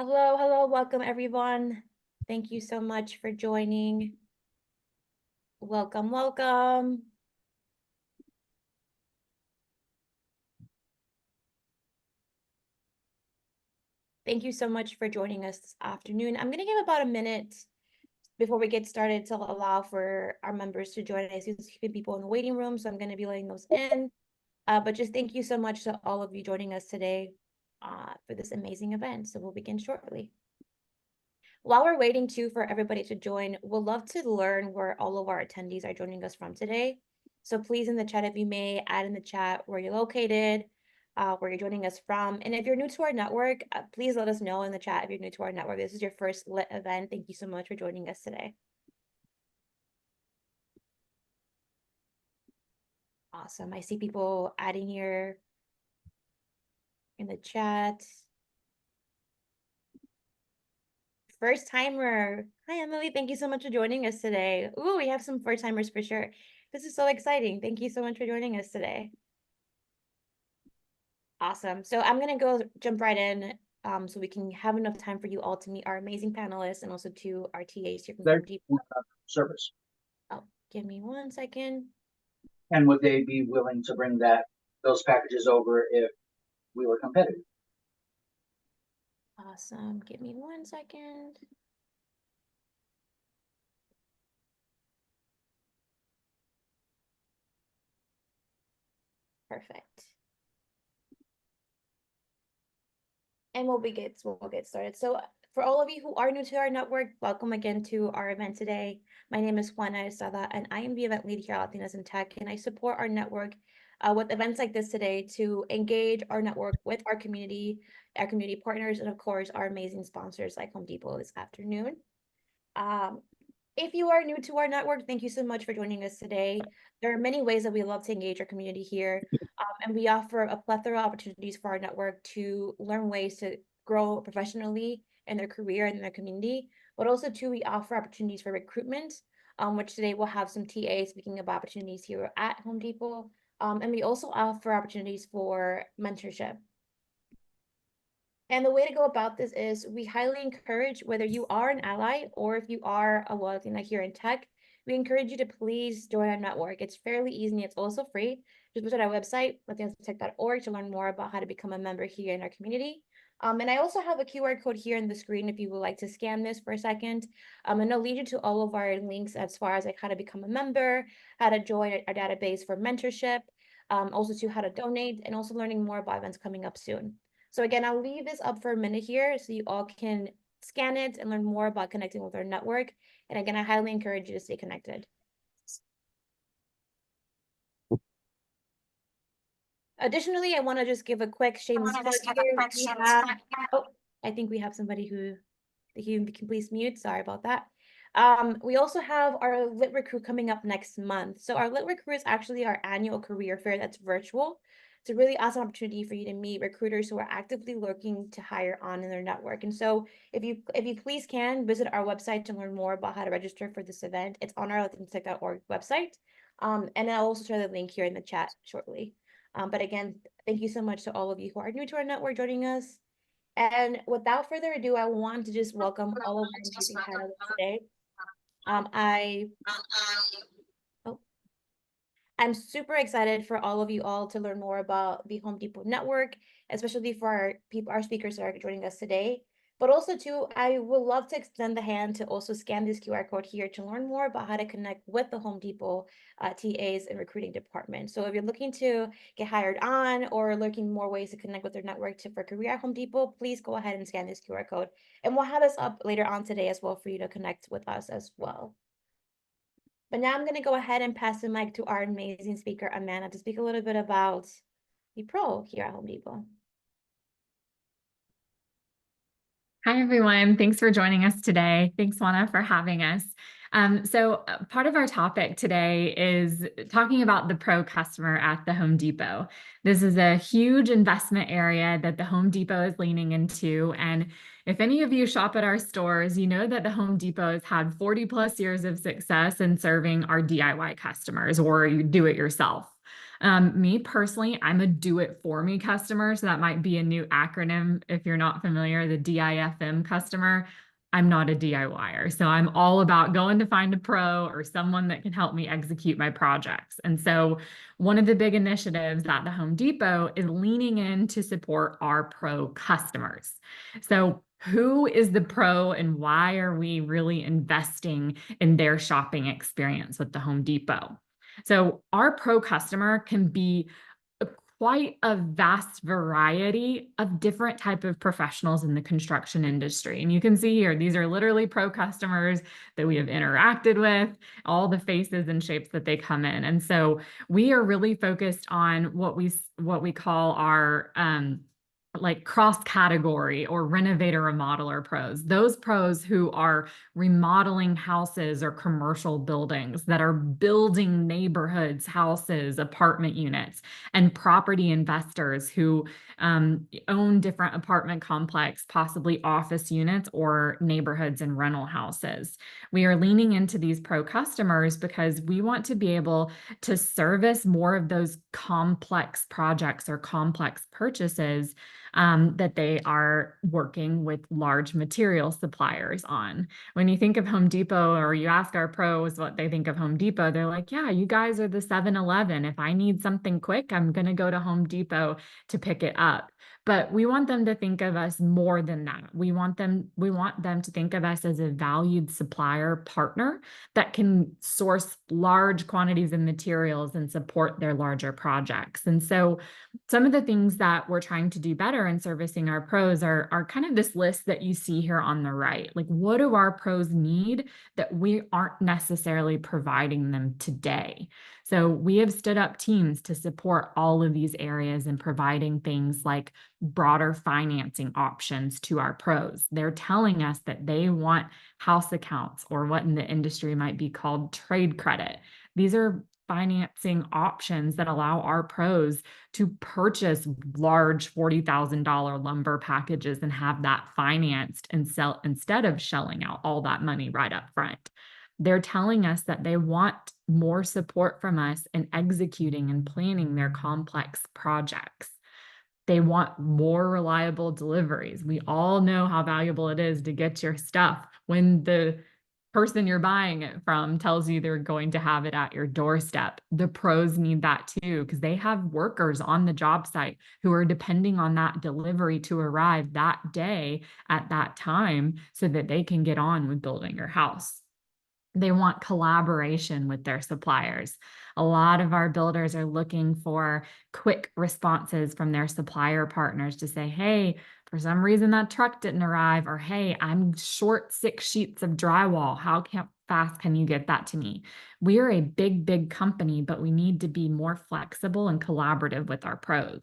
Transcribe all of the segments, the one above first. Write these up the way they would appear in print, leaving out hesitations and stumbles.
Hello, hello, welcome everyone. Thank you so much for joining. Welcome, welcome. Thank you so much for joining us this afternoon. I'm going to give about a minute before we get started to allow for our members to join. I see people in the waiting room, so I'm going to be letting those in. But just thank you so much to all of you joining us today for this amazing event. So we'll begin shortly. While we're waiting for everybody to join, we'll love to learn where all of our attendees are joining us from today. So please in the chat, if you may, add in the chat where you're located, where you're joining us from. And if you're new to our network, please let us know in the chat if you're new to our network. This is your first lit event. Thank you so much for joining us today. Awesome. I see people adding here in the chat. First timer. Hi, Emily. Thank you so much for joining us today. Ooh, we have some first timers for sure. This is so exciting. Thank you so much for joining us today. Awesome. So I'm going to go jump right in so we can have enough time for you all to meet our amazing panelists and also to our TAs here from Deep. Service. Oh, give me 1 second. And would they be willing to bring those packages over if we were competitive? Awesome. Give me 1 second. Perfect. And we'll get started. So for all of you who are new to our network, welcome again to our event today. My name is Juana Estrada, and I am the event lead here at Latinas in Tech, and I support our network with events like this today to engage our network with our community partners, and of course, our amazing sponsors like Home Depot this afternoon. If you are new to our network, thank you so much for joining us today. There are many ways that we love to engage our community here, and we offer a plethora of opportunities for our network to learn ways to grow professionally in their career and in their community, but also too, we offer opportunities for recruitment, which today we'll have some TAs speaking about opportunities here at Home Depot, and we also offer opportunities for mentorship. And the way to go about this is we highly encourage, whether you are an ally or if you are a Latina here in tech, we encourage you to please join our network. It's fairly easy and it's also free. Just visit our website, latinastech.org, to learn more about how to become a member here in our community. And I also have a QR code here on the screen if you would like to scan this for a second. And it'll lead you to all of our links as far as like how to become a member, how to join our database for mentorship, also to how to donate, and also learning more about events coming up soon. So again, I'll leave this up for a minute here so you all can scan it and learn more about connecting with our network. And again, I highly encourage you to stay connected. Additionally, I want to just give a quick shameless plug here. I think we have somebody who can please mute. Sorry about that. We also have our Lit Recruit coming up next month. So our Lit Recruit is actually our annual career fair that's virtual. It's a really awesome opportunity for you to meet recruiters who are actively looking to hire on in their network. And so if you please can visit our website to learn more about how to register for this event. It's on our latinastech.org website. And I'll also share the link here in the chat shortly. But again, thank you so much to all of you who are new to our network joining us. And without further ado, I want to just welcome all of our amazing panelists today. I'm super excited for all of you all to learn more about the Home Depot network, especially for our speakers that are joining us today. But also too, I would love to extend the hand to also scan this QR code here to learn more about how to connect with the Home Depot TAs and recruiting department. So if you're looking to get hired on or looking more ways to connect with their network for career at Home Depot, please go ahead and scan this QR code. And we'll have this up later on today as well for you to connect with us as well. But now I'm going to go ahead and pass the mic to our amazing speaker, Amanda, to speak a little bit about the pro here at Home Depot. Hi, everyone. Thanks for joining us today. Thanks, Juana, for having us. So part of our topic today is talking about the pro customer at the Home Depot. This is a huge investment area that the Home Depot is leaning into. And if any of you shop at our stores, you know that the Home Depot has had 40+ years of success in serving our DIY customers or you do it yourself. Me personally, I'm a do it for me customer. So that might be a new acronym if you're not familiar, the DIFM customer. I'm not a DIYer. So I'm all about going to find a pro or someone that can help me execute my projects. And so one of the big initiatives at the Home Depot is leaning in to support our pro customers. So who is the pro and why are we really investing in their shopping experience with the Home Depot? So our pro customer can be quite a vast variety of different type of professionals in the construction industry. And you can see here, these are literally pro customers that we have interacted with, all the faces and shapes that they come in. And so we are really focused on what we call our like cross category or renovator remodeler pros, those pros who are remodeling houses or commercial buildings, that are building neighborhoods, houses, apartment units, and property investors who own different apartment complex, possibly office units or neighborhoods and rental houses. We are leaning into these pro customers because we want to be able to service more of those complex projects or complex purchases that they are working with large material suppliers on. When you think of Home Depot, or you ask our pros what they think of Home Depot, they're like, yeah, you guys are the 7-Eleven. If I need something quick, I'm going to go to Home Depot to pick it up. But we want them to think of us more than that. We want them to think of us as a valued supplier partner that can source large quantities of materials and support their larger projects. And so some of the things that we're trying to do better in servicing our pros are kind of this list that you see here on the right. Like, what do our pros need that we aren't necessarily providing them today? So we have stood up teams to support all of these areas and providing things like broader financing options to our pros. They're telling us that they want house accounts, or what in the industry might be called trade credit. These are financing options that allow our pros to purchase large $40,000 lumber packages and have that financed and sell instead of shelling out all that money right up front. They're telling us that they want more support from us in executing and planning their complex projects. They want more reliable deliveries. We all know how valuable it is to get your stuff when the person you're buying it from tells you they're going to have it at your doorstep. The pros need that too, because they have workers on the job site who are depending on that delivery to arrive that day at that time so that they can get on with building your house. They want collaboration with their suppliers. A lot of our builders are looking for quick responses from their supplier partners to say, hey, for some reason that truck didn't arrive, or hey, I'm short 6 sheets of drywall. How fast can you get that to me? We are a big company, but we need to be more flexible and collaborative with our pros.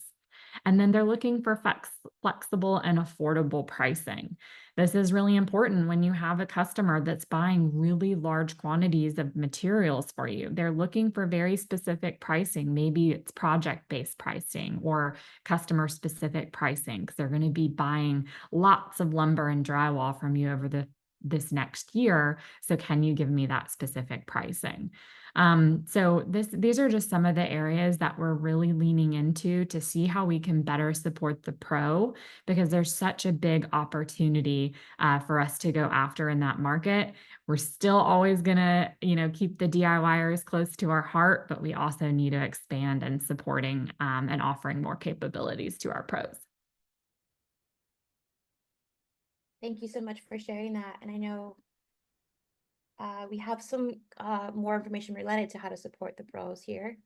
And then they're looking for flexible and affordable pricing. This is really important when you have a customer that's buying really large quantities of materials for you. They're looking for very specific pricing. Maybe it's project-based pricing or customer-specific pricing, because they're going to be buying lots of lumber and drywall from you over this next year. So can you give me that specific pricing? So these are just some of the areas that we're really leaning into to see how we can better support the pro, because there's such a big opportunity for us to go after in that market. We're still always gonna, keep the DIYers close to our heart, but we also need to expand and supporting and offering more capabilities to our pros. Thank you so much for sharing that. And I know we have some more information related to how to support the pros here.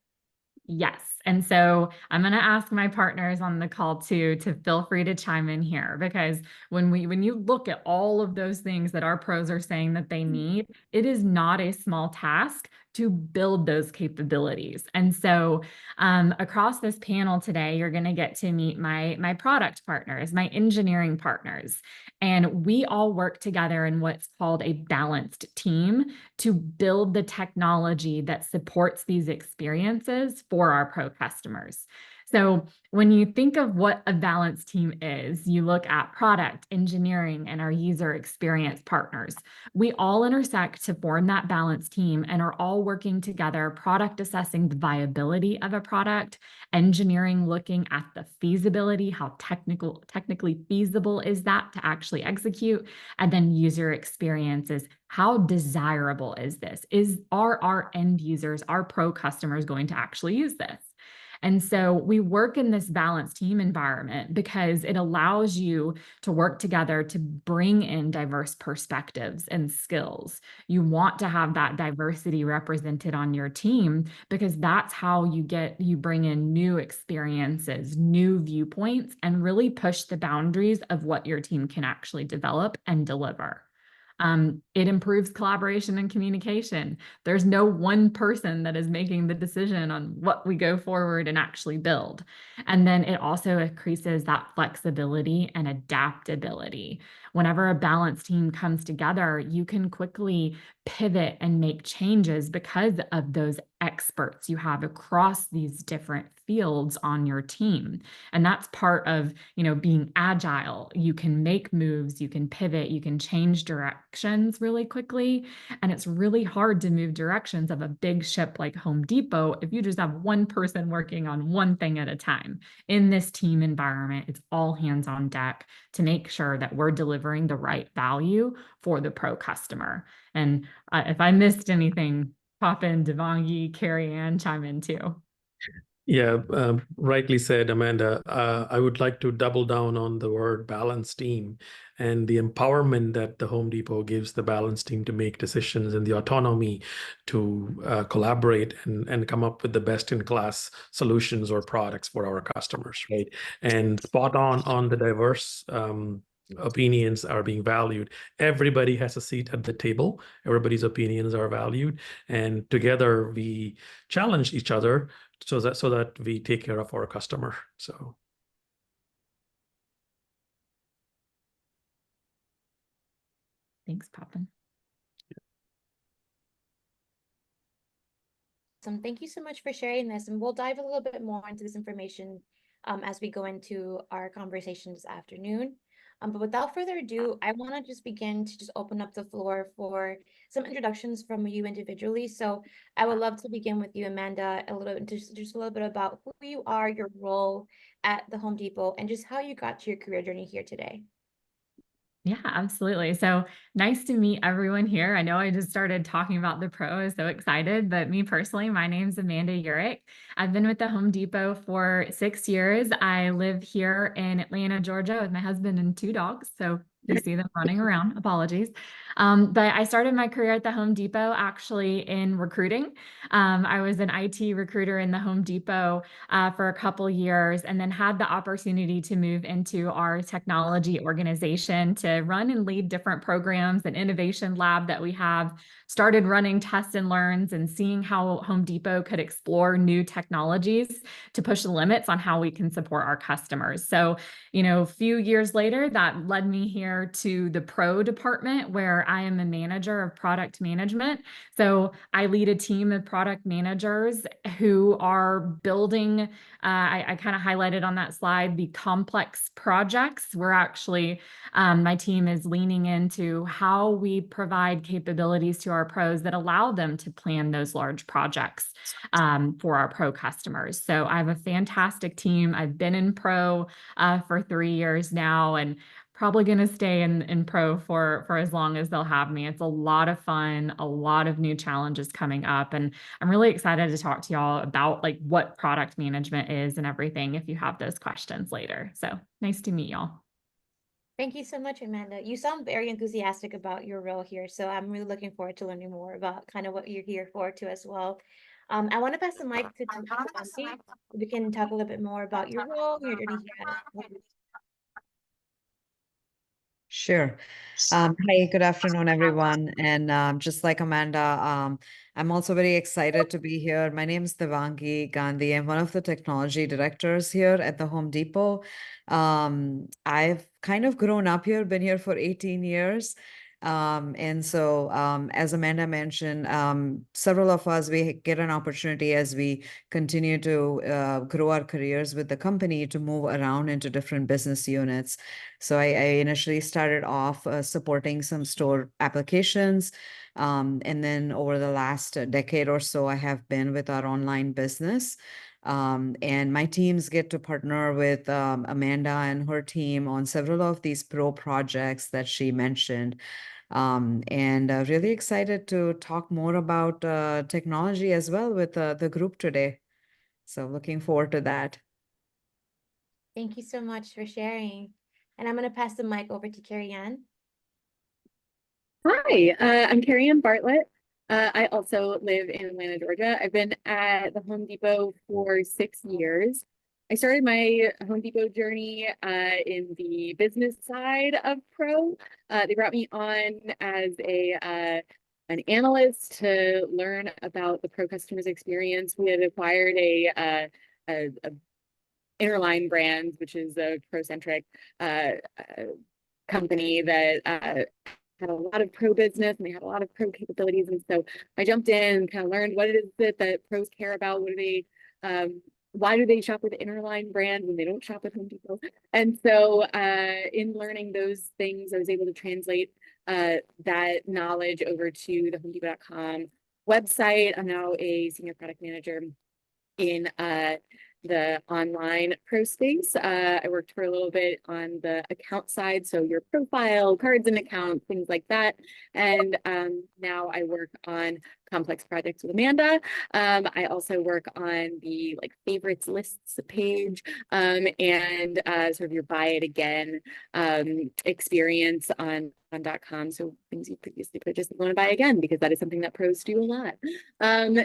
Yes. And so I'm going to ask my partners on the call too to feel free to chime in here, because when you look at all of those things that our pros are saying that they need, it is not a small task to build those capabilities. And so across this panel today, you're going to get to meet my product partners, my engineering partners, and we all work together in what's called a balanced team to build the technology that supports these experiences for our pro customers. So when you think of what a balanced team is, you look at product, engineering, and our user experience partners. We all intersect to form that balanced team and are all working together, product assessing the viability of a product, engineering looking at the feasibility, how technically feasible is that to actually execute, and then user experiences, how desirable is this? Are our end users, our pro customers going to actually use this? And so we work in this balanced team environment because it allows you to work together to bring in diverse perspectives and skills. You want to have that diversity represented on your team because that's how you bring in new experiences, new viewpoints, and really push the boundaries of what your team can actually develop and deliver. It improves collaboration and communication. There's no one person that is making the decision on what we go forward and actually build. And then it also increases that flexibility and adaptability. Whenever a balanced team comes together, you can quickly pivot and make changes because of those experts you have across these different fields on your team. And that's part of, being agile. You can make moves, you can pivot, you can change directions really quickly. And it's really hard to move directions of a big ship like Home Depot if you just have one person working on one thing at a time. In this team environment, it's all hands on deck to make sure that we're delivering the right value for the pro customer. And if I missed anything, pop in, Devangi, Carrie Ann, chime in too. Yeah, rightly said, Amanda. I would like to double down on the word balanced team and the empowerment that the Home Depot gives the balanced team to make decisions and the autonomy to collaborate and come up with the best-in-class solutions or products for our customers, right? And spot on the diverse opinions are being valued. Everybody has a seat at the table. Everybody's opinions are valued, and together we challenge each other so that we take care of our customer. So thanks, Papan. Thank you so much for sharing this, and we'll dive a little bit more into this information as we go into our conversation this afternoon. But without further ado, I want to just begin to just open up the floor for some introductions from you individually. So I would love to begin with you, Amanda, just a little bit about who you are, your role at the Home Depot, and just how you got to your career journey here today. Yeah, absolutely. So nice to meet everyone here. I know I just started talking about the pro. I was so excited, but me personally, my name's Amanda Urich. I've been with the Home Depot for 6 years. I live here in Atlanta, Georgia with my husband and 2 dogs. So you see them running around, apologies. But I started my career at the Home Depot actually in recruiting. I was an IT recruiter in the Home Depot for a couple years, and then had the opportunity to move into our technology organization to run and lead different programs and innovation lab that we have. Started running test and learns and seeing how Home Depot could explore new technologies to push the limits on how we can support our customers. So, a few years later, that led me here to the pro department where I am a manager of product management. So I lead a team of product managers who are building, I kind of highlighted on that slide, the complex projects. We're actually, my team is leaning into how we provide capabilities to our pros that allow them to plan those large projects for our pro customers. So I have a fantastic team. I've been in pro for 3 years now, and probably going to stay in pro for as long as they'll have me. It's a lot of fun, a lot of new challenges coming up. And I'm really excited to talk to y'all about like what product management is and everything if you have those questions later. So nice to meet y'all. Thank you so much, Amanda. You sound very enthusiastic about your role here, so I'm really looking forward to learning more about kind of what you're here for too as well. I want to pass the mic to Devangi. We can talk a little bit more about your role, your journey here at it. Sure. Hi, good afternoon, everyone. And just like Amanda, I'm also very excited to be here. My name is Devangi Gandhi. I'm one of the technology directors here at the Home Depot. I've kind of grown up here, been here for 18 years. And so, as Amanda mentioned, several of us, we get an opportunity as we continue to grow our careers with the company to move around into different business units. So I initially started off supporting some store applications. And then over the last decade or so, I have been with our online business. And my teams get to partner with Amanda and her team on several of these pro projects that she mentioned. And really excited to talk more about technology as well with the group today. So looking forward to that. Thank you so much for sharing. And I'm going to pass the mic over to Carrie Ann. Hi, I'm Carrie Ann Bartlett. I also live in Atlanta, Georgia. I've been at the Home Depot for 6 years. I started my Home Depot journey in the business side of Pro. They brought me on as an analyst to learn about the Pro customer's experience. We had acquired a Interline Brands, which is a Pro-centric company that had a lot of pro business and they had a lot of pro capabilities. And so I jumped in and kind of learned what it is that pros care about. What do they, why do they shop with Interline Brands when they don't shop with Home Depot? And so in learning those things, I was able to translate that knowledge over to the HomeDepot.com website. I'm now a senior product manager in the online pro space. I worked for a little bit on the account side, so your profile, cards and accounts, things like that. And now I work on complex projects with Amanda. I also work on the favorites lists page and sort of your buy it again experience on .com. So things you previously purchased, you want to buy again, because that is something that pros do a lot.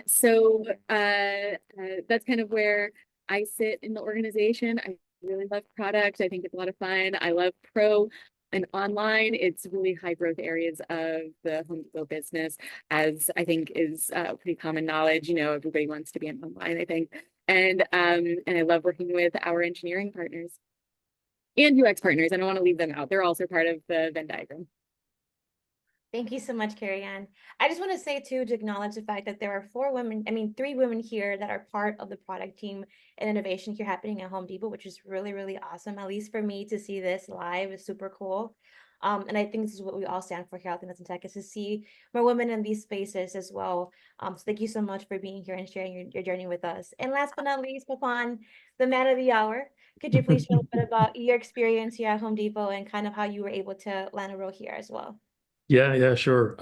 So that's kind of where I sit in the organization. I really love product. I think it's a lot of fun. I love pro and online. It's really high growth areas of the Home Depot business, as I think is pretty common knowledge. Everybody wants to be in online, I think. And I love working with our engineering partners and UX partners. I don't want to leave them out. They're also part of the Venn diagram. Thank you so much, Carrie Ann. I just want to say too, to acknowledge the fact that there are 3 women here that are part of the product team and innovation here happening at Home Depot, which is really, really awesome. At least for me to see this live is super cool. And I think this is what we all stand for here at Latinas in Tech, is to see more women in these spaces as well. So thank you so much for being here and sharing your journey with us. And last but not least, Papan, the man of the hour, could you please share a bit about your experience here at Home Depot and kind of how you were able to land a role here as well? Yeah, sure.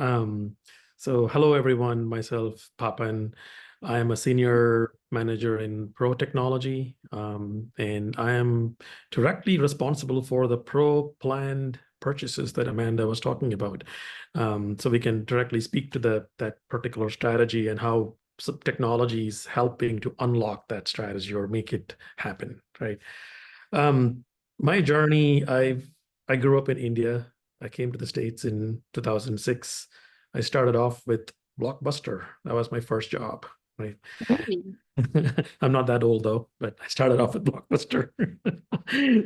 So hello, everyone. Myself, Papan. I am a senior manager in Pro Technology, and I am directly responsible for the Pro planned purchases that Amanda was talking about. So we can directly speak to that particular strategy and how technology is helping to unlock that strategy or make it happen, right? My journey, I grew up in India. I came to the States in 2006. I started off with Blockbuster. That was my first job, right? I'm not that old though, but I started off with Blockbuster.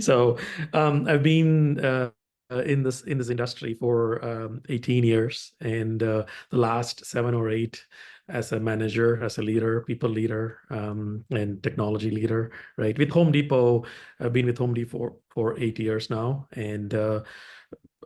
So I've been in this industry for 18 years, and the last 7 or 8 as a manager, as a leader, people leader, and technology leader, right? With Home Depot, I've been with Home Depot for 8 years now, and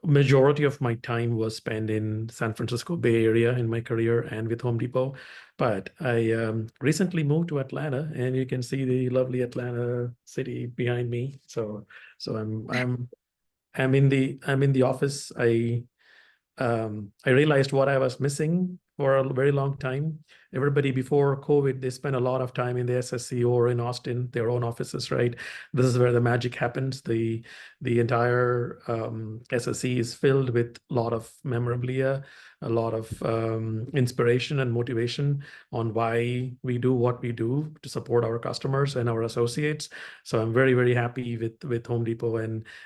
majority of my time was spent in San Francisco Bay Area in my career and with Home Depot. But I recently moved to Atlanta, and you can see the lovely Atlanta city behind me. So I'm in the office. I realized what I was missing for a very long time. Everybody before COVID, they spent a lot of time in the SSC or in Austin, their own offices, right? This is where the magic happens. The entire SSC is filled with a lot of memorabilia, a lot of inspiration and motivation on why we do what we do to support our customers and our associates. So I'm very, very happy with Home Depot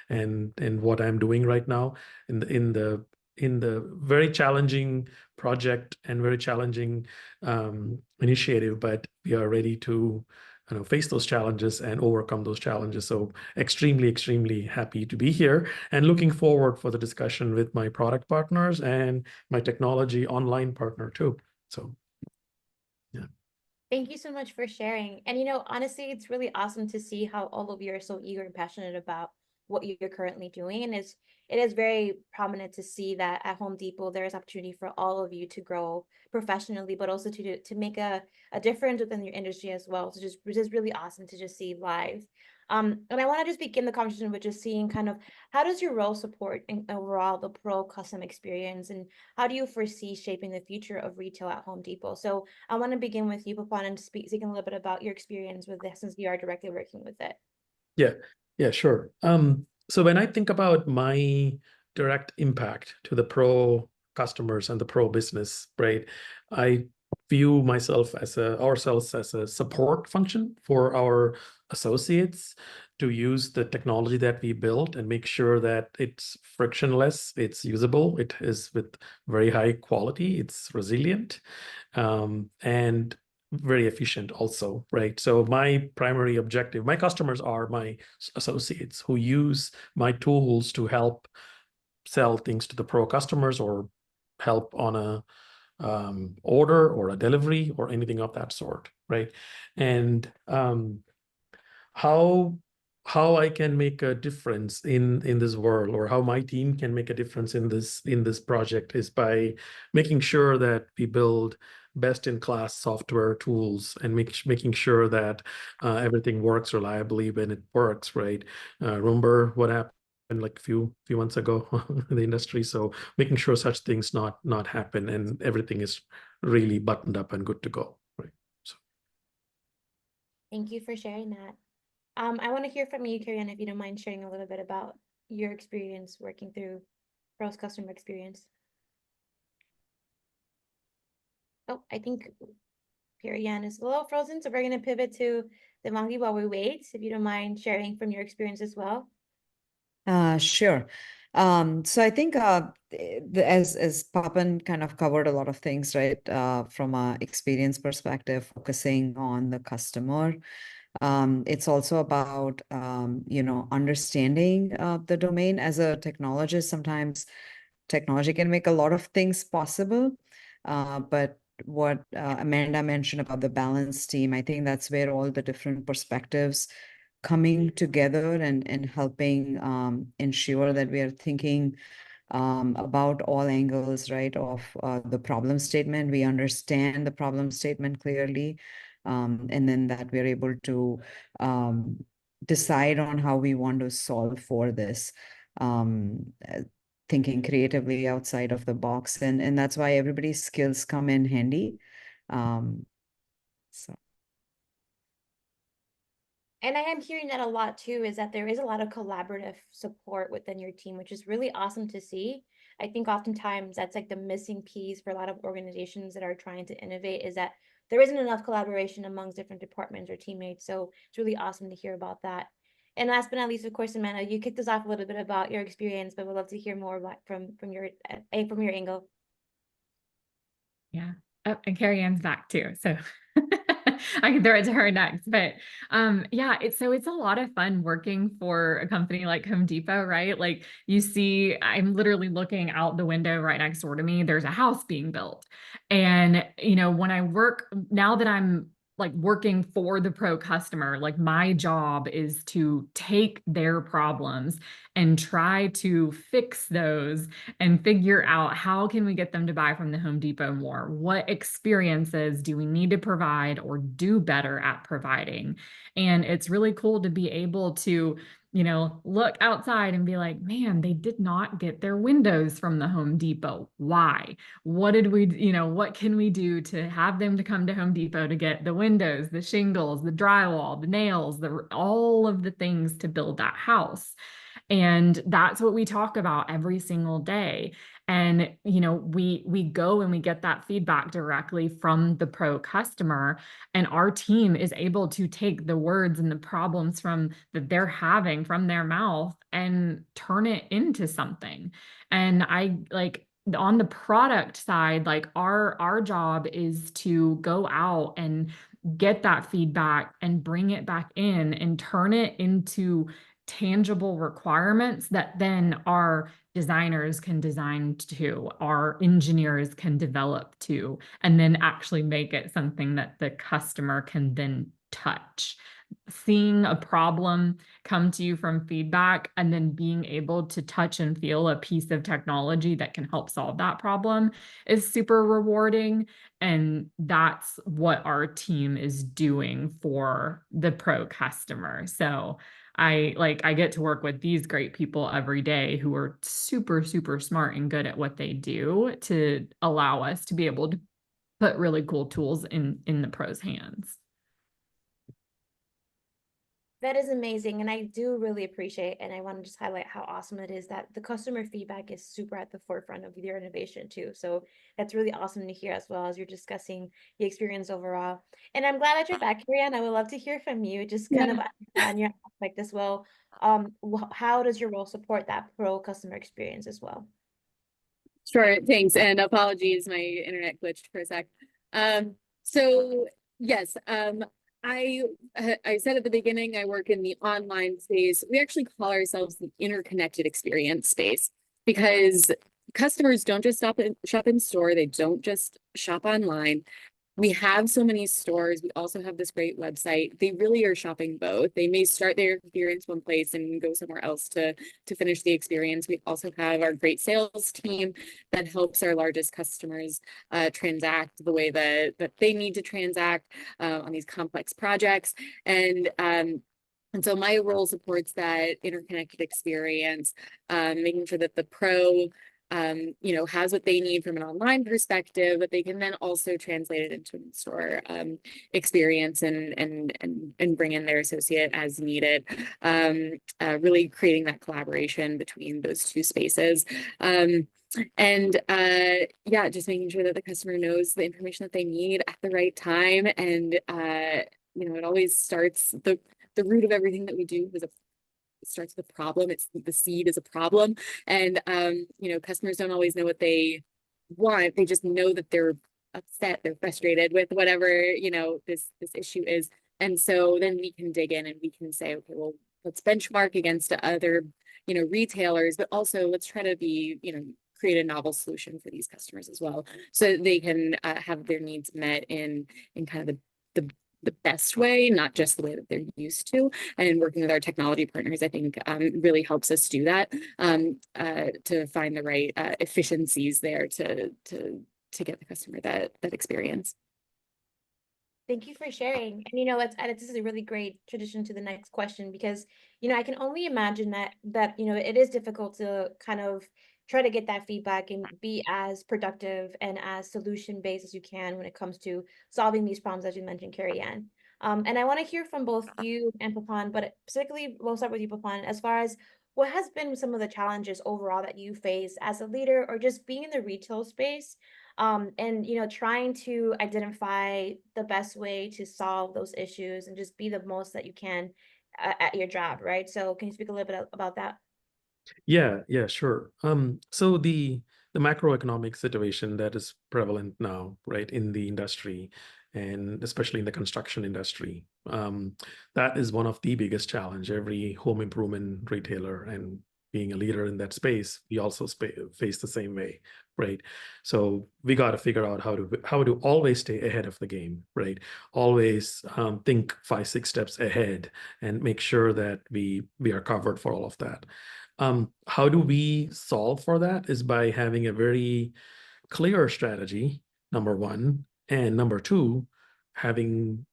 and what I'm doing right now in the very challenging project and very challenging initiative, but we are ready to face those challenges and overcome those challenges. So extremely, extremely happy to be here and looking forward for the discussion with my product partners and my technology online partner too. So, yeah. Thank you so much for sharing. And honestly, it's really awesome to see how all of you are so eager and passionate about what you're currently doing. And it is very prominent to see that at Home Depot, there is opportunity for all of you to grow professionally, but also to make a difference within your industry as well. So which is really awesome to just see live. And I want to just begin the conversation with just seeing kind of how does your role support in overall the pro custom experience, and how do you foresee shaping the future of retail at Home Depot? So I want to begin with you, Papan, and speaking a little bit about your experience with this since you are directly working with it. Yeah, sure. So when I think about my direct impact to the pro customers and the pro business, right, I view ourselves as a support function for our associates to use the technology that we built and make sure that it's frictionless, it's usable, it is with very high quality, it's resilient, and very efficient also, right? So my primary objective, my customers are my associates who use my tools to help sell things to the pro customers or help on a order or a delivery or anything of that sort, right? And how I can make a difference in this world, or how my team can make a difference in this project, is by making sure that we build best-in-class software tools and making sure that everything works reliably when it works, right? Remember what happened like a few months ago in the industry. So making sure such things not happen and everything is really buttoned up and good to go, right? So Thank you for sharing that. I want to hear from you, Karian, if you don't mind sharing a little bit about your experience working through Pro's customer experience. Oh, I think Karian is a little frozen, so we're going to pivot to Devangi while we wait, if you don't mind sharing from your experience as well. Sure. So I think as Papan kind of covered a lot of things, right? From a experience perspective, focusing on the customer. It's also about understanding the domain. As a technologist, sometimes technology can make a lot of things possible. But what Amanda mentioned about the balance team, I think that's where all the different perspectives coming together and helping ensure that we are thinking about all angles, right, of the problem statement. We understand the problem statement clearly, and then that we're able to decide on how we want to solve for this, thinking creatively outside of the box. And that's why everybody's skills come in handy. So. And I am hearing that a lot too, is that there is a lot of collaborative support within your team, which is really awesome to see. I think oftentimes that's like the missing piece for a lot of organizations that are trying to innovate, is that there isn't enough collaboration amongst different departments or teammates. So it's really awesome to hear about that. And last but not least, of course, Amanda, you kicked us off a little bit about your experience, but we'd love to hear more about from your angle. Yeah. Oh, and Carrie Ann's back too. So I can throw it to her next. But yeah, it's a lot of fun working for a company like Home Depot, right? Like you see, I'm literally looking out the window right next door to me. There's a house being built. And, when I work, now that I'm like working for the pro customer, like my job is to take their problems and try to fix those and figure out how can we get them to buy from the Home Depot more? What experiences do we need to provide or do better at providing? And it's really cool to be able to look outside and be like, man, they did not get their windows from the Home Depot. Why? What did we, what can we do to have them to come to Home Depot to get the windows, the shingles, the drywall, the nails, all of the things to build that house? And that's what we talk about every single day. And, we go and we get that feedback directly from the pro customer, and our team is able to take the words and the problems that they're having from their mouth and turn it into something. And I like on the product side, like our job is to go out and get that feedback and bring it back in and turn it into tangible requirements that then our designers can design to, our engineers can develop to, and then actually make it something that the customer can then touch. Seeing a problem come to you from feedback and then being able to touch and feel a piece of technology that can help solve that problem is super rewarding. And that's what our team is doing for the pro customer. So I get to work with these great people every day who are super, super smart and good at what they do to allow us to be able to put really cool tools in the pros' hands. That is amazing. And I do really appreciate, and I want to just highlight how awesome it is that the customer feedback is super at the forefront of your innovation too. So that's really awesome to hear, as well as you're discussing the experience overall. And I'm glad that you're back, Marianne. I would love to hear from you, just kind of on your aspect as well. How does your role support that pro customer experience as well? Sure, thanks, and apologies, my internet glitched for a sec. So yes, I said at the beginning, I work in the online space. We actually call ourselves the interconnected experience space, because customers don't just shop in store. They don't just shop online. We have so many stores. We also have this great website. They really are shopping both. They may start their experience one place and go somewhere else to finish the experience. We also have our great sales team that helps our largest customers transact the way that they need to transact on these complex projects. And so my role supports that interconnected experience, making sure that the pro has what they need from an online perspective, but they can then also translate it into an in-store experience and bring in their associate as needed. Really creating that collaboration between those two spaces. Just making sure that the customer knows the information that they need at the right time. And it always starts, the root of everything that we do is it starts with a problem. It's the seed is a problem. And customers don't always know what they want. They just know that they're upset, they're frustrated with whatever, this issue is. And so then we can dig in and we can say, okay, well, let's benchmark against other, retailers, but also let's try to be, create a novel solution for these customers as well, so that they can have their needs met in kind of the best way, not just the way that they're used to. And working with our technology partners, I think really helps us do that, to find the right efficiencies there to get the customer that experience. Thank you for sharing. And this is a really great tradition to the next question, because, I can only imagine that it is difficult to kind of try to get that feedback and be as productive and as solution-based as you can when it comes to solving these problems, as you mentioned, Carrie Ann. And I want to hear from both you and Papan, but specifically, we'll start with you, Papan, as far as what has been some of the challenges overall that you face as a leader, or just being in the retail space, and trying to identify the best way to solve those issues and just be the most that you can at your job, right? So can you speak a little bit about that? Yeah, sure. So the macroeconomic situation that is prevalent now, right, in the industry, and especially in the construction industry, that is one of the biggest challenge. Every home improvement retailer, and being a leader in that space, we also face the same way, right? So we got to figure out how to always stay ahead of the game, right? Always think 5-6 steps ahead and make sure that we are covered for all of that. How do we solve for that? Is by having a very clear strategy, number one, and number two, having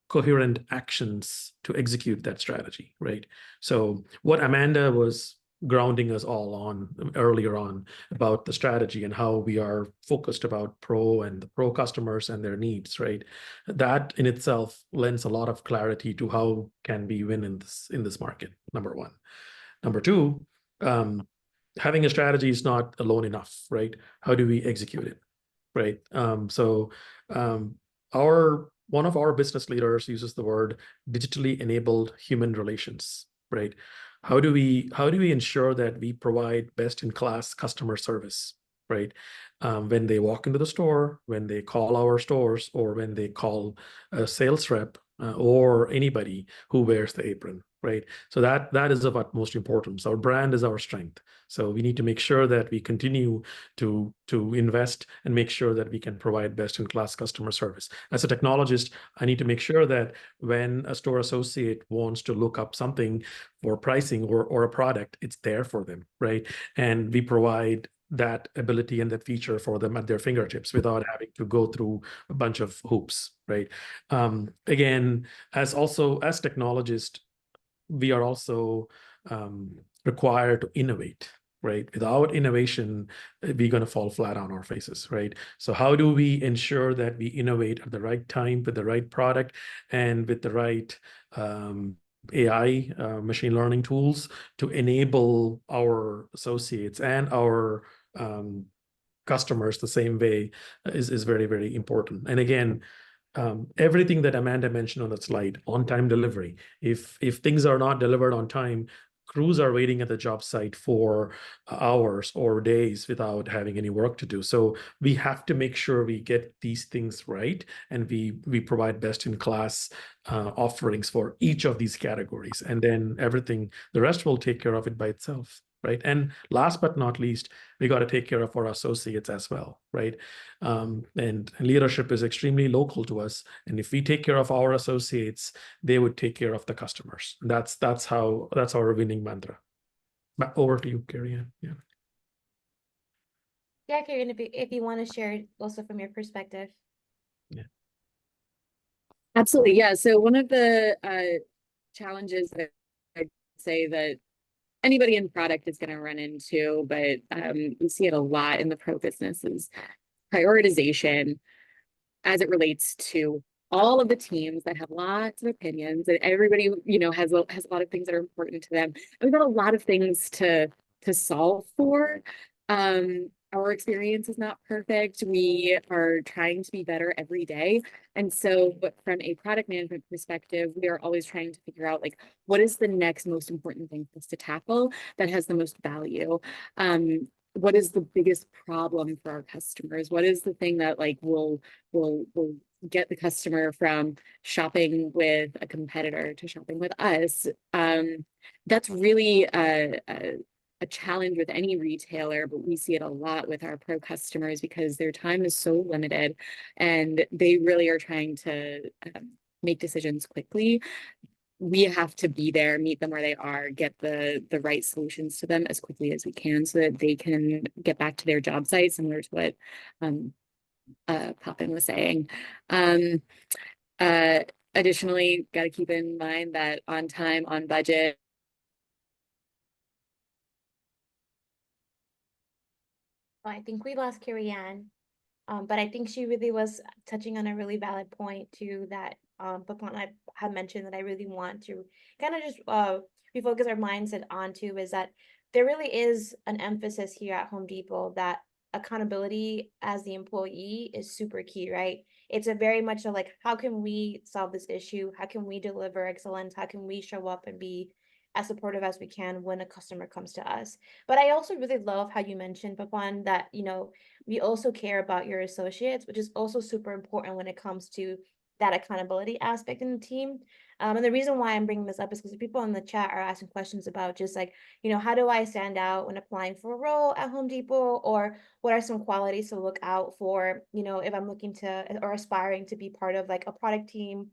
coherent actions to execute that strategy, right? So what Amanda was grounding us all on earlier on about the strategy and how we are focused about pro and the pro customers and their needs, right? That in itself lends a lot of clarity to how can we win in this market, number one. Number two, having a strategy is not alone enough, right? How do we execute it, right? One of our business leaders uses the word digitally enabled human relations, right? How do we ensure that we provide best in class customer service, right? When they walk into the store, when they call our stores, or when they call a sales rep or anybody who wears the apron, right? So that is of utmost importance. Our brand is our strength. So we need to make sure that we continue to invest and make sure that we can provide best-in-class customer service. As a technologist, I need to make sure that when a store associate wants to look up something for pricing or a product, it's there for them, right? And we provide that ability and that feature for them at their fingertips without having to go through a bunch of hoops, right? Again, as technologists, we are also required to innovate, right? Without innovation, we're going to fall flat on our faces, right? So how do we ensure that we innovate at the right time with the right product and with the right AI, machine learning tools to enable our associates and our customers the same way is very, very important. And again, everything that Amanda mentioned on that slide, on-time delivery. If things are not delivered on time, crews are waiting at the job site for hours or days without having any work to do. So we have to make sure we get these things right, and we provide best-in-class offerings for each of these categories, and then the rest will take care of it by itself, right? And last but not least, we got to take care of our associates as well, right? And leadership is extremely local to us, and if we take care of our associates, they would take care of the customers. That's our winning mantra. Back over to you, Carrie Ann. Yeah. Yeah, Karen, if you want to share also from your perspective. Absolutely. Yeah. So one of the challenges that I'd say that anybody in product is going to run into, but we see it a lot in the pro business, is prioritization as it relates to all of the teams that have lots of opinions, and everybody, has a lot of things that are important to them. And we've got a lot of things to solve for. Our experience is not perfect. We are trying to be better every day. And so from a product management perspective, we are always trying to figure out, like, what is the next most important thing for us to tackle that has the most value? What is the biggest problem for our customers? What is the thing that will get the customer from shopping with a competitor to shopping with us? That's really a challenge with any retailer, but we see it a lot with our pro customers because their time is so limited and they really are trying to make decisions quickly. We have to be there, meet them where they are, get the right solutions to them as quickly as we can so that they can get back to their job site, similar to what Poppin was saying. Additionally, got to keep in mind that on time, on budget, I think we lost Carrie Ann, but I think she really was touching on a really valid point too, that Papan I had mentioned that I really want to kind of just refocus our mindset onto, is that there really is an emphasis here at Home Depot that accountability as the employee is super key, right? It's a very much a like, how can we solve this issue? How can we deliver excellence? How can we show up and be as supportive as we can when a customer comes to us? But I also really love how you mentioned, Papan, that, we also care about your associates, which is also super important when it comes to that accountability aspect in the team. And the reason why I'm bringing this up is because people in the chat are asking questions about just like, how do I stand out when applying for a role at Home Depot? Or what are some qualities to look out for, if I'm looking to or aspiring to be part of like a product team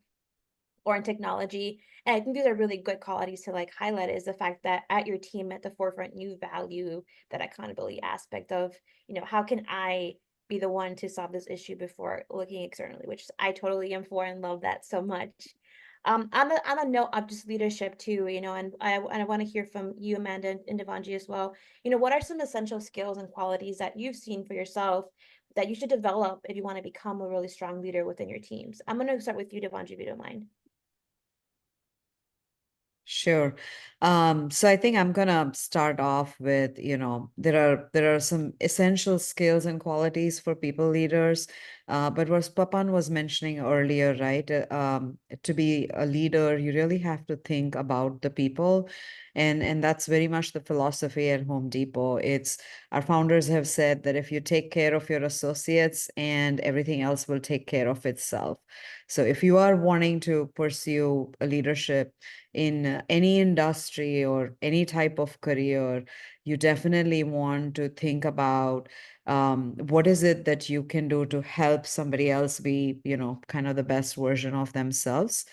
or in technology? And I think these are really good qualities to like highlight, is the fact that at your team at the forefront, you value that accountability aspect of, how can I be the one to solve this issue before looking externally, which I totally am for and love that so much. On a note of just leadership too, and I want to hear from you, Amanda and Devanji as well. What are some essential skills and qualities that you've seen for yourself that you should develop if you want to become a really strong leader within your teams? I'm going to start with you, Devanji, if you don't mind. Sure. So I think I'm gonna start off with, there are some essential skills and qualities for people leaders. But what Papan was mentioning earlier, right? To be a leader, you really have to think about the people. And that's very much the philosophy at Home Depot. It's our founders have said that if you take care of your associates and everything else will take care of itself. So if you are wanting to pursue a leadership in any industry or any type of career, you definitely want to think about what is it that you can do to help somebody else be, kind of the best version of themselves.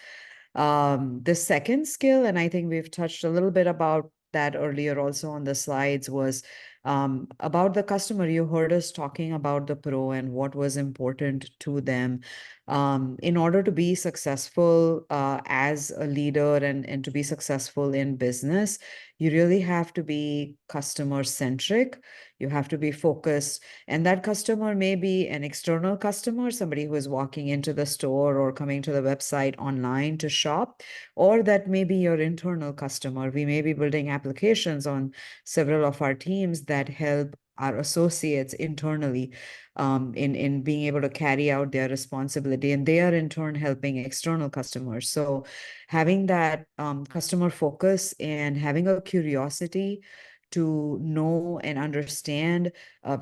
The second skill, and I think we've touched a little bit about that earlier also on the slides, was about the customer. You heard us talking about the pro and what was important to them. In order to be successful as a leader and to be successful in business, you really have to be customer centric. You have to be focused. And that customer may be an external customer, somebody who is walking into the store or coming to the website online to shop, or that may be your internal customer. We may be building applications on several of our teams that help our associates internally in being able to carry out their responsibility, and they are in turn helping external customers. So having that customer focus and having a curiosity to know and understand.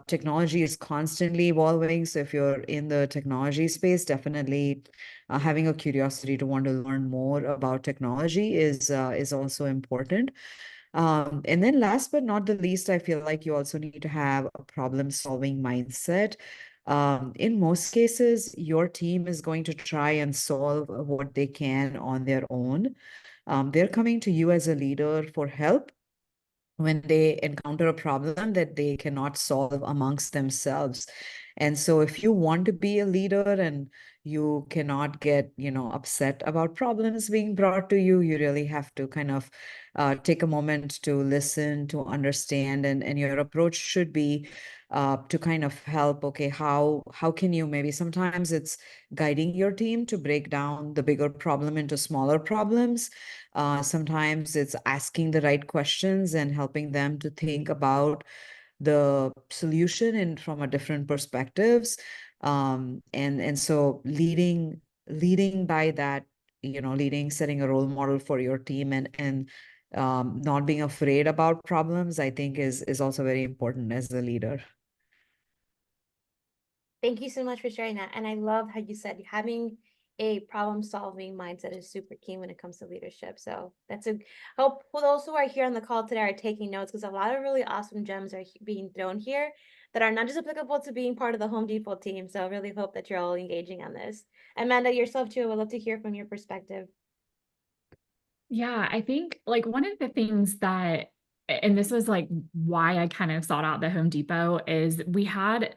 Technology is constantly evolving. So if you're in the technology space, definitely having a curiosity to want to learn more about technology is also important. And then last but not the least, I feel like you also need to have a problem-solving mindset. In most cases, your team is going to try and solve what they can on their own. They're coming to you as a leader for help when they encounter a problem that they cannot solve amongst themselves. And so if you want to be a leader and you cannot get, upset about problems being brought to you, you really have to kind of take a moment to listen, to understand, and your approach should be to kind of help. Okay, how can you, maybe sometimes it's guiding your team to break down the bigger problem into smaller problems. Sometimes it's asking the right questions and helping them to think about the solution and from a different perspectives. And so leading by that, leading, setting a role model for your team and not being afraid about problems, I think is also very important as a leader. Thank you so much for sharing that. And I love how you said having a problem-solving mindset is super key when it comes to leadership. So that's a hope those who are here on the call today are taking notes, because a lot of really awesome gems are being thrown here that are not just applicable to being part of the Home Depot team. So I really hope that you're all engaging on this. Amanda, yourself too, I would love to hear from your perspective. Yeah, I think like one of the things that, and this was like why I kind of sought out the Home Depot, is we had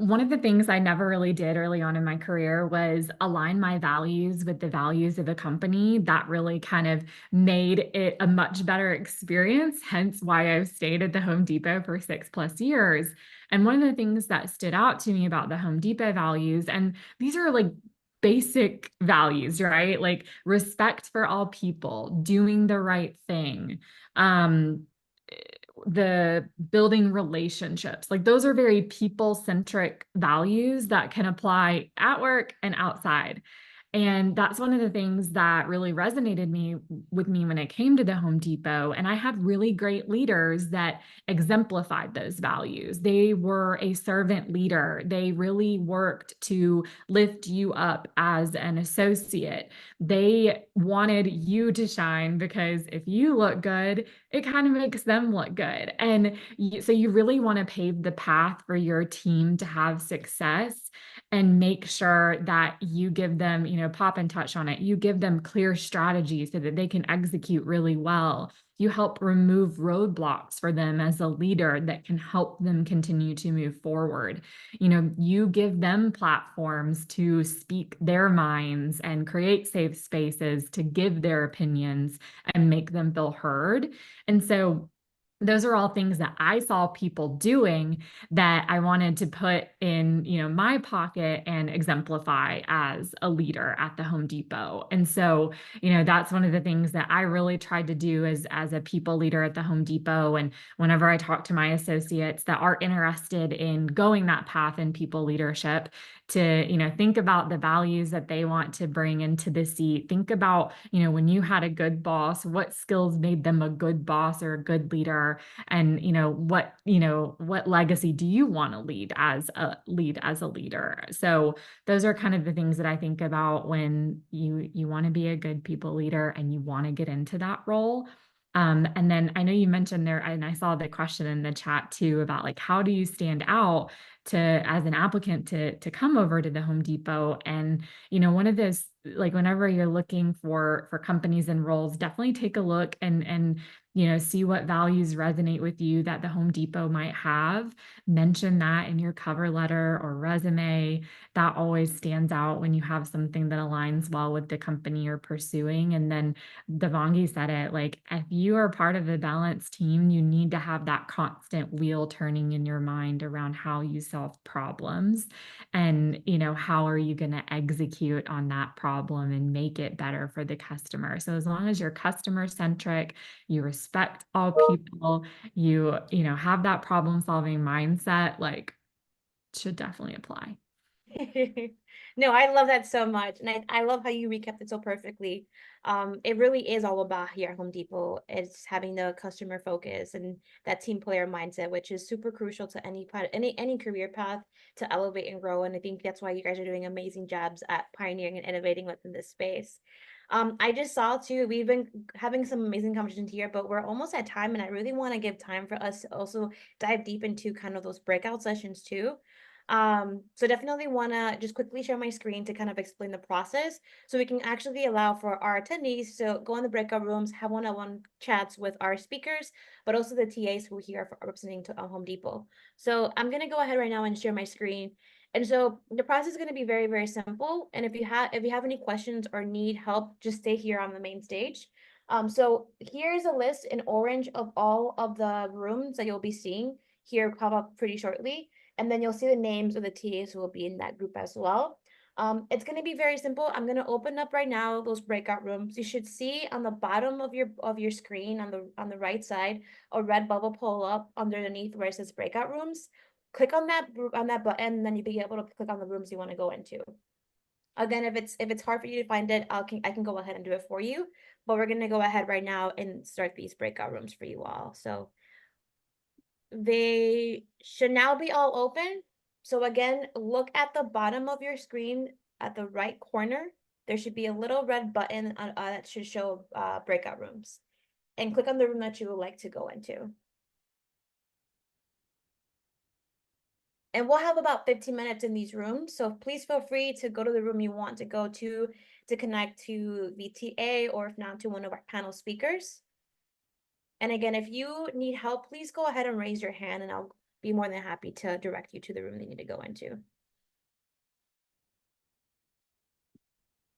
one of the things I never really did early on in my career was align my values with the values of a company. That really kind of made it a much better experience, hence why I've stayed at the Home Depot for 6+ years. And one of the things that stood out to me about the Home Depot values, and these are like basic values, right? Like respect for all people, doing the right thing, the building relationships, like those are very people-centric values that can apply at work and outside. And that's one of the things that really resonated with me when it came to the Home Depot. And I had really great leaders that exemplified those values. They were a servant leader. They really worked to lift you up as an associate. They wanted you to shine because if you look good, it kind of makes them look good. And so you really want to pave the path for your team to have success and make sure that you give them, pop and touch on it. You give them clear strategies so that they can execute really well. You help remove roadblocks for them as a leader that can help them continue to move forward. You give them platforms to speak their minds and create safe spaces to give their opinions and make them feel heard. And so those are all things that I saw people doing that I wanted to put in, my pocket and exemplify as a leader at the Home Depot. And so, that's one of the things that I really tried to do as a people leader at the Home Depot. And whenever I talk to my associates that are interested in going that path in people leadership, to, think about the values that they want to bring into the seat. Think about, when you had a good boss, what skills made them a good boss or a good leader, and what legacy do you want to lead as a leader. So those are kind of the things that I think about when you want to be a good people leader and you want to get into that role. And then I know you mentioned there, and I saw the question in the chat too about like, how do you stand out as an applicant to come over to the Home Depot? And, one of those, like whenever you're looking for companies and roles, definitely take a look and see what values resonate with you that the Home Depot might have. Mention that in your cover letter or resume. That always stands out when you have something that aligns well with the company you're pursuing. And then Devangi said it, like, if you are part of a balanced team, you need to have that constant wheel turning in your mind around how you solve problems and, how are you going to execute on that problem and make it better for the customer. So as long as you're customer centric, you respect all people, you have that problem solving mindset, like, should definitely apply. No, I love that so much. And I love how you recapped it so perfectly. It really is all about here at Home Depot. It's having the customer focus and that team player mindset, which is super crucial to any career path to elevate and grow. And I think that's why you guys are doing amazing jobs at pioneering and innovating within this space. I just saw too, we've been having some amazing conversations here, but we're almost at time, and I really want to give time for us to also dive deep into kind of those breakout sessions too. So definitely want to just quickly share my screen to kind of explain the process so we can actually allow for our attendees to go in the breakout rooms, have one-on-one chats with our speakers, but also the TAs who are here for representing to Home Depot. So I'm going to go ahead right now and share my screen. And so the process is going to be very, very simple. And if you have any questions or need help, just stay here on the main stage. So here's a list in orange of all of the rooms that you'll be seeing here pop up pretty shortly. And then you'll see the names of the TAs who will be in that group as well. It's going to be very simple. I'm going to open up right now those breakout rooms. You should see on the bottom of your screen on the right side a red bubble pull up underneath where it says breakout rooms. Click on that button, and then you'll be able to click on the rooms you want to go into. Again, if it's hard for you to find it, I can go ahead and do it for you. But we're going to go ahead right now and start these breakout rooms for you all. So they should now be all open. So again, look at the bottom of your screen at the right corner. There should be a little red button that should show breakout rooms, and click on the room that you would like to go into. And we'll have about 15 minutes in these rooms. So please feel free to go to the room you want to go to connect to VTA, or if not, to one of our panel speakers. And again, if you need help, please go ahead and raise your hand, and I'll be more than happy to direct you to the room that you need to go into.